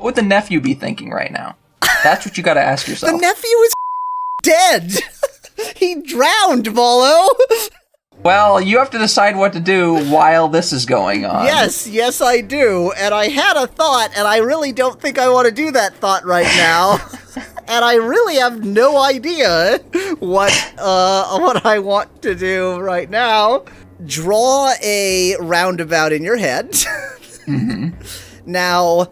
would the nephew be thinking right now? That's what you got to ask yourself. The nephew is dead. He drowned, Mallow. Well, you have to decide what to do while this is going on. Yes, I do. And I had a thought, and I really don't think I want to do that thought right now. And I really have no idea what I want to do right now. Draw a roundabout in your head. Mm-hmm. Now,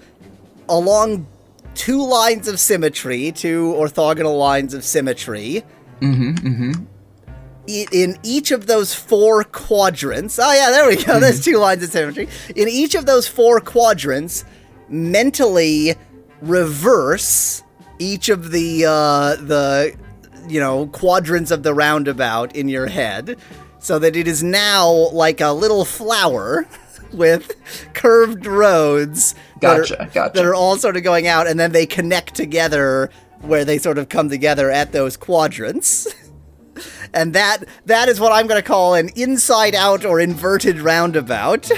along two lines of symmetry, two orthogonal lines of symmetry. Mm-hmm, mm-hmm. In each of those four quadrants, oh yeah, there we go, there's two lines of symmetry. In each of those four quadrants, mentally reverse each of the quadrants of the roundabout in your head, so that it is now like a little flower with curved roads Gotcha. that are all sort of going out, and then they connect together where they sort of come together at those quadrants. And that is what I'm going to call an inside-out or inverted roundabout,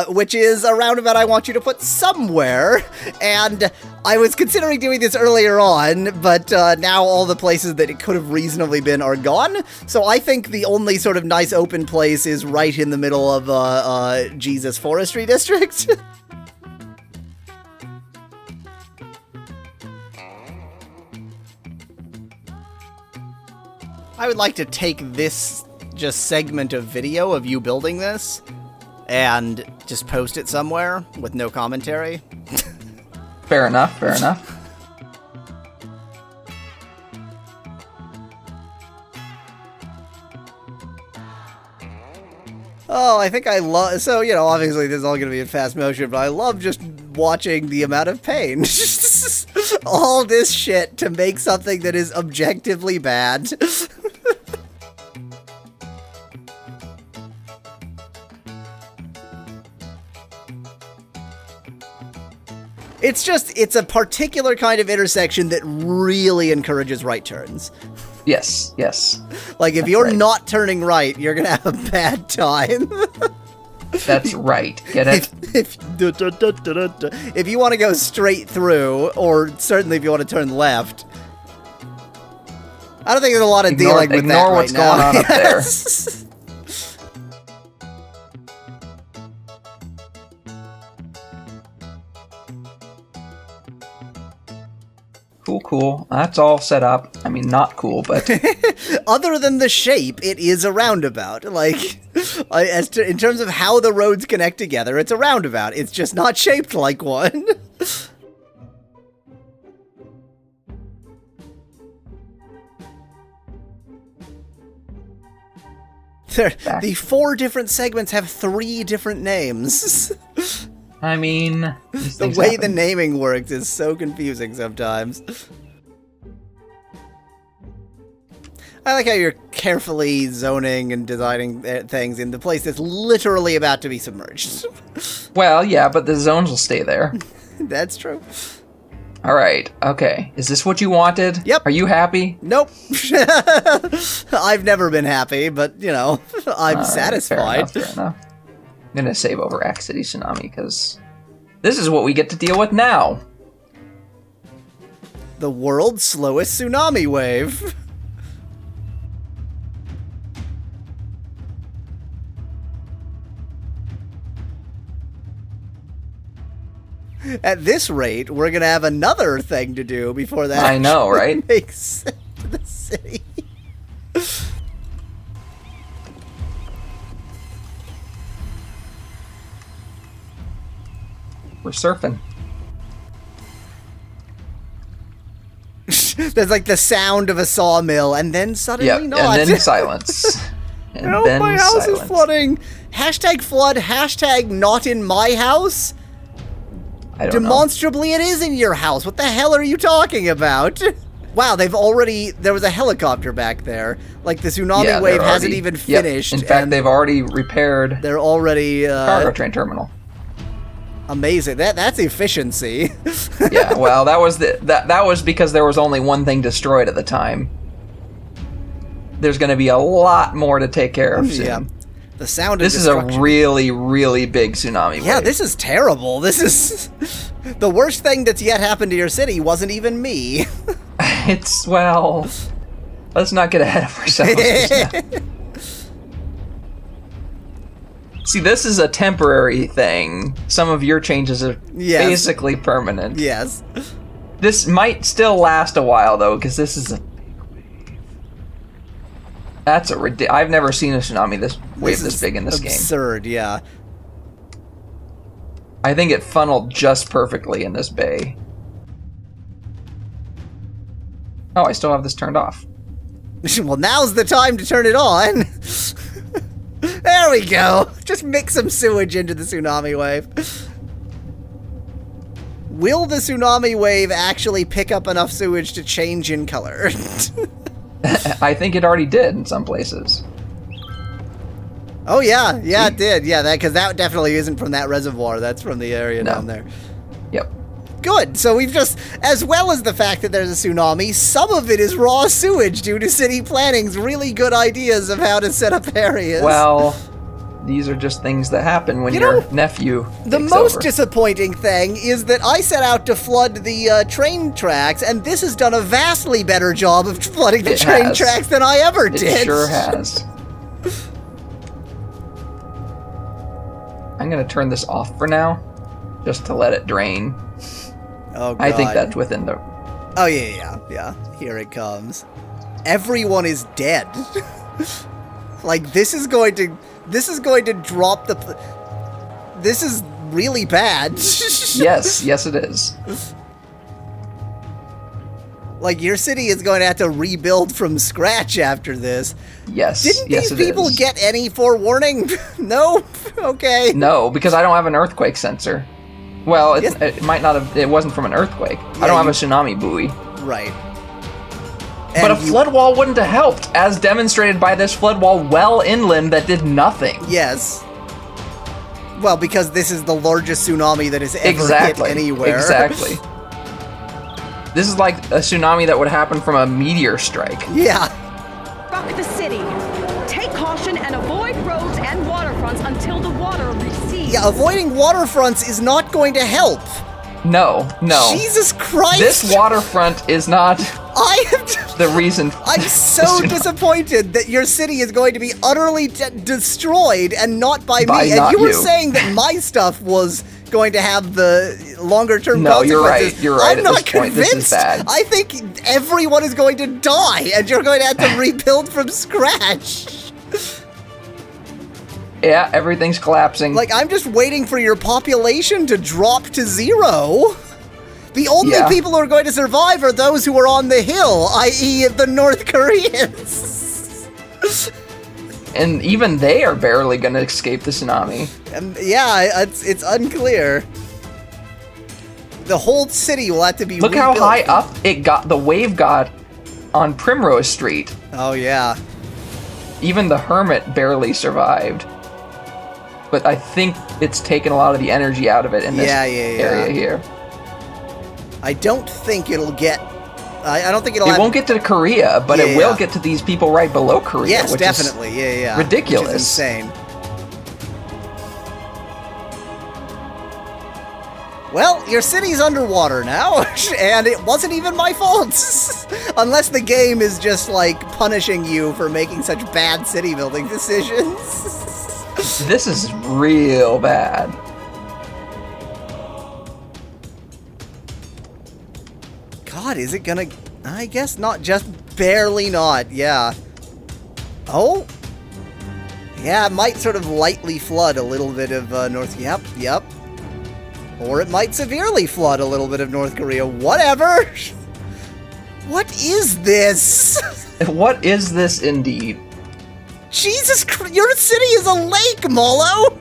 which is a roundabout I want you to put somewhere. And I was considering doing this earlier on, but now all the places that it could have reasonably been are gone. So I think the only sort of nice open place is right in the middle of Jesus Forestry District. I would like to take this just segment of video of you building this and just post it somewhere with no commentary. Fair enough. Oh, I think I love... So, obviously this is all going to be in fast motion, but I love just watching the amount of pain. All this shit to make something that is objectively bad. It's a particular kind of intersection that really encourages right turns. Yes. Like, if you're not turning right, you're gonna have a bad time. That's right. Get it? If you want to go straight through, or certainly if you want to turn left, I don't think there's a lot of dealing with that right now. Ignore what's going on up there. Cool. That's all set up. I mean, not cool, but... Other than the shape, it is a roundabout. Like, in terms of how the roads connect together, it's a roundabout. It's just not shaped like one. The four different segments have 3 different names. I mean... The way the naming works is so confusing sometimes. I like how you're carefully zoning and designing things in the place that's literally about to be submerged. Well, yeah, but the zones will stay there. That's true. All right. Okay. Is this what you wanted? Yep. Are you happy? Nope. I've never been happy, but, I'm satisfied. Fair enough. I'm going to save over Axe City Tsunami, because this is what we get to deal with now. The world's slowest tsunami wave. At this rate, we're going to have another thing to do before that I know, right? Makes sense to the city. We're surfing. There's like the sound of a sawmill, and then suddenly not. And then silence. And Help, then my house silence. is flooding. Hashtag flood, hashtag not in my house. I don't know. Demonstrably it is in your house. What the hell are you talking about? Wow, there was a helicopter back there. Like, the tsunami wave hasn't even finished. Yep. In fact, they've already repaired they're already cargo train terminal. Amazing. That's efficiency. Yeah, well, that was because there was only one thing destroyed at the time. There's going to be a lot more to take care of soon. Yeah. The sound of This is a really, really big tsunami wave. Yeah, this is terrible. This is The worst thing that's yet happened to your city wasn't even me. It's, well... Let's not get ahead of ourselves. See, this is a temporary thing. Some of your changes are basically permanent. Yes. This might still last a while, though, because this is a... That's a I've never seen a tsunami this big in this game. Absurd, yeah. I think it funneled just perfectly in this bay. Oh, I still have this turned off. Well, now's the time to turn it on. There we go. Just mix some sewage into the tsunami wave. Will the tsunami wave actually pick up enough sewage to change in color? I think it already did in some places. Oh yeah, it did. Yeah, because that definitely isn't from that reservoir. That's from the area down there. Yep. Good. So we've just, as well as the fact that there's a tsunami, some of it is raw sewage due to city planning's really good ideas of how to set up areas. Well, these are just things that happen when your nephew The takes most over. disappointing thing is that I set out to flood the train tracks, and this has done a vastly better job of flooding the train tracks than I ever did. It sure has. I'm going to turn this off for now, just to let it drain. Oh, God. I think that's within the... Oh, yeah. Here it comes. Everyone is dead. Like, this is going to drop the... This is really bad. Yes, it is. Like, your city is going to have to rebuild from scratch after this. Yes, Didn't these people get any forewarning? No? Okay. No, because I don't have an earthquake sensor. Well, it might not have... It wasn't from an earthquake. I don't have a tsunami buoy. Right. But a flood wall wouldn't have helped, as demonstrated by this flood wall well inland that did nothing. Yes. Well, because this is the largest tsunami that has ever hit anywhere. Exactly. This is like a tsunami that would happen from a meteor strike. Yeah. Rock the city. Take caution and avoid roads and waterfronts until the water recedes. Yeah, avoiding waterfronts is not going to help. No. Jesus Christ. This waterfront is not the reason. I'm so disappointed that your city is going to be utterly destroyed and not by me. And you were saying that my stuff was going to have the longer-term consequences. You're right. I'm not convinced. This is bad. I think everyone is going to die, and you're going to have to rebuild from scratch. Yeah, everything's collapsing. Like, I'm just waiting for your population to drop to 0. The only people who are going to survive are those who are on the hill, i.e. the North Koreans. And even they are barely going to escape the tsunami. Yeah, it's unclear. The whole city will have to be Look rebuilt. how high up the wave got on Primrose Street. Oh, yeah. Even the Hermit barely survived. But I think it's taken a lot of the energy out of it in this area here. I don't think it'll get... I don't think it'll... It won't get to Korea, but it will get to these people right below Korea. Yes, which definitely. Is ridiculous. Which is insane. Well, your city's underwater now, and it wasn't even my fault. Unless the game is just, like, punishing you for making such bad city building decisions. This is real bad. God, is it gonna... I guess not, just barely not, yeah. Oh? Yeah, it might sort of lightly flood a little bit of North... Yep. Or it might severely flood a little bit of North Korea. Whatever! What is this? What is this indeed? Jesus Christ, your city is a lake, Mallow!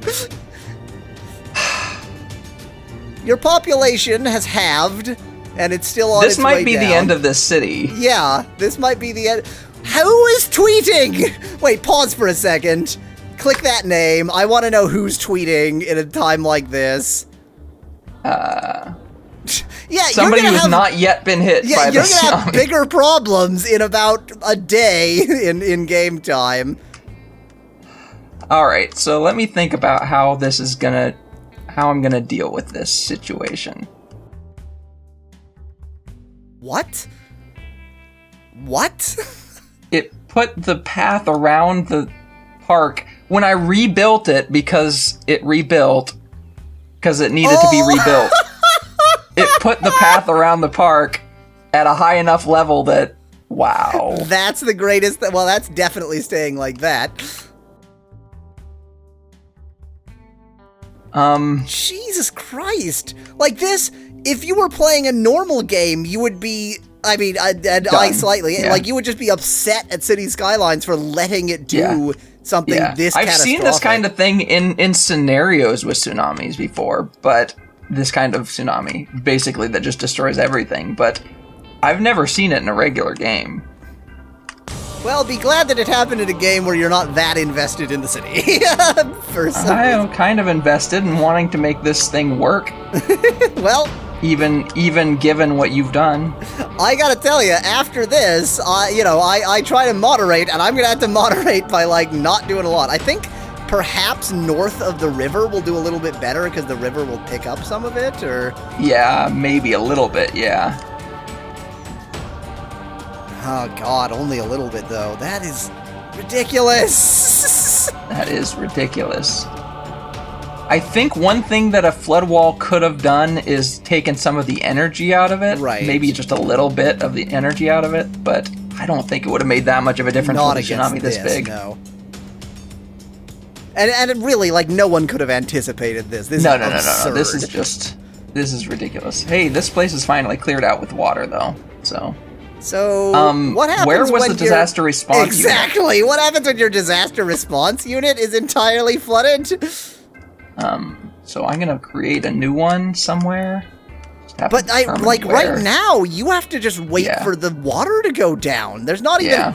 Your population has halved, and it's still on its way down. This might be the end of this city. Yeah, this might be the end. Who is tweeting? Wait, pause for a second. Click that name. I want to know who's tweeting in a time like this. Yeah, somebody who's not yet been hit by the tsunami. You're gonna have bigger problems in about a day in game time. Alright, so let me think about how I'm gonna deal with this situation. What? What? It put the path around the park when I rebuilt it because it rebuilt because it needed to be rebuilt. It put the path around the park at a high enough level that, wow. That's the greatest. Well, that's definitely staying like that. Jesus Christ. Like this, if you were playing a normal game, you would be, I mean, I slightly, like you would just be upset at Cities Skylines for letting it do something this catastrophic. I've seen this kind of thing in scenarios with tsunamis before, but this kind of tsunami, basically that just destroys everything, but I've never seen it in a regular game. Well, be glad that it happened in a game where you're not that invested in the city. I am kind of invested in wanting to make this thing work. Well, even given what you've done. I gotta tell you, after this, I try to moderate, and I'm gonna have to moderate by, like, not doing a lot. I think perhaps north of the river will do a little bit better, because the river will pick up some of it, or... Yeah, maybe a little bit, yeah. Oh, God, only a little bit, though. That is ridiculous! That is ridiculous. I think one thing that a flood wall could have done is taken some of the energy out of it. Right. Maybe just a little bit of the energy out of it, but I don't think it would have made that much of a difference with a tsunami this big. No. And it really, like, no one could have anticipated this. This is absurd. This is ridiculous. Hey, this place is finally cleared out with water, though, so... what happens where was when the disaster response Exactly! unit? What happens when your disaster response unit is entirely flooded? So I'm gonna create a new one somewhere. But right now, you have to just wait for the water to go down. There's not even...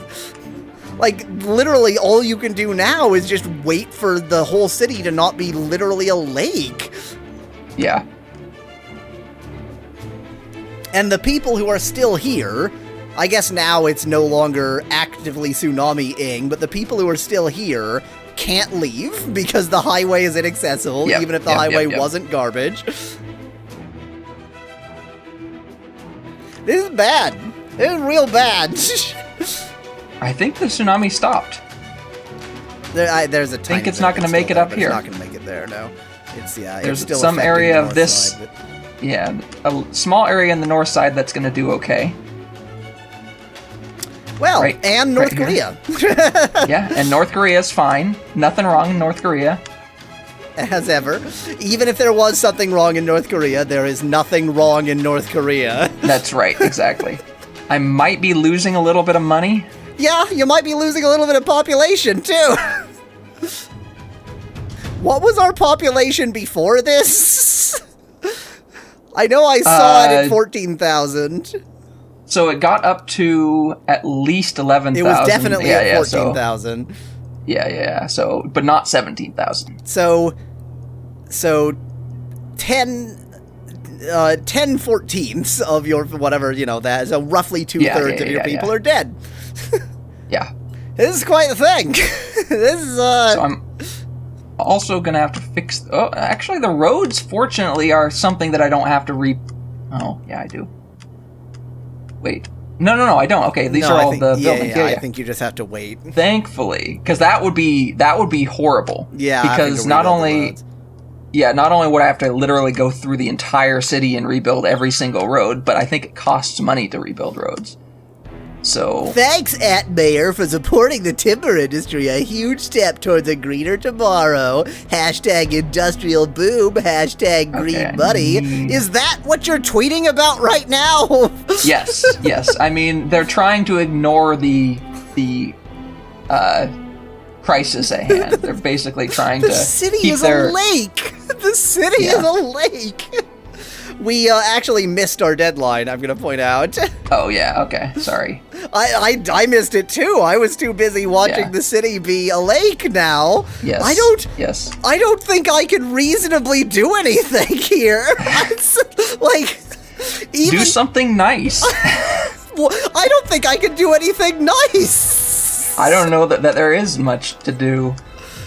Like, literally, all you can do now is just wait for the whole city to not be literally a lake. Yeah. And the people who are still here... I guess now it's no longer actively tsunami-ing, but the people who are still here can't leave because the highway is inaccessible, even if the highway wasn't garbage. This is bad. This is real bad. I think the tsunami stopped. There's a tiny I think it's not going to make it up here. It's not going to make it there, no. There's still some area of this... Side, but... Yeah, a small area in the north side that's going to do okay. Well, and North Korea. Yeah, and North Korea is fine. Nothing wrong in North Korea. As ever. Even if there was something wrong in North Korea, there is nothing wrong in North Korea. That's right, exactly. I might be losing a little bit of money. Yeah, you might be losing a little bit of population, too. What was our population before this? I know I saw it at 14,000. So it got up to at least 11,000. It was definitely at 14,000. Yeah. So, but not 17,000. So 10/14ths of your whatever, that. So roughly 2/3 of your people are dead. Yeah. This is quite the thing. This is So I'm also gonna have to fix. Oh, actually, the roads fortunately are something that I don't have to Oh, yeah, I do. Wait. No, I don't. Okay, these are all the buildings. I think you just have to wait. Thankfully, because that would be horrible. Yeah, because not only would I have to literally go through the entire city and rebuild every single road, but I think it costs money to rebuild roads. So thanks, Mayor, for supporting the timber industry. A huge step towards a greener tomorrow. #industrial boom. #green money. Is that what you're tweeting about right now? Yes. I mean, they're trying to ignore the crisis at hand. They're basically trying to. The city is a lake. The city is a lake. We actually missed our deadline, I'm going to point out. Oh, yeah, okay, sorry. I missed it, too. I was too busy watching the city be a lake now. Yes, I don't think I can reasonably do anything here. Do something nice. Well, I don't think I can do anything nice. I don't know that there is much to do.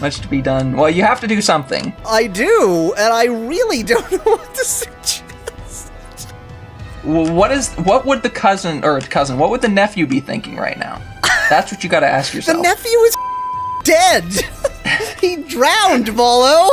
Much to be done. Well, you have to do something. I do, and I really don't know what to suggest. What would the cousin, what would the nephew be thinking right now? That's what you got to ask The yourself. nephew is dead. He drowned, Mallow.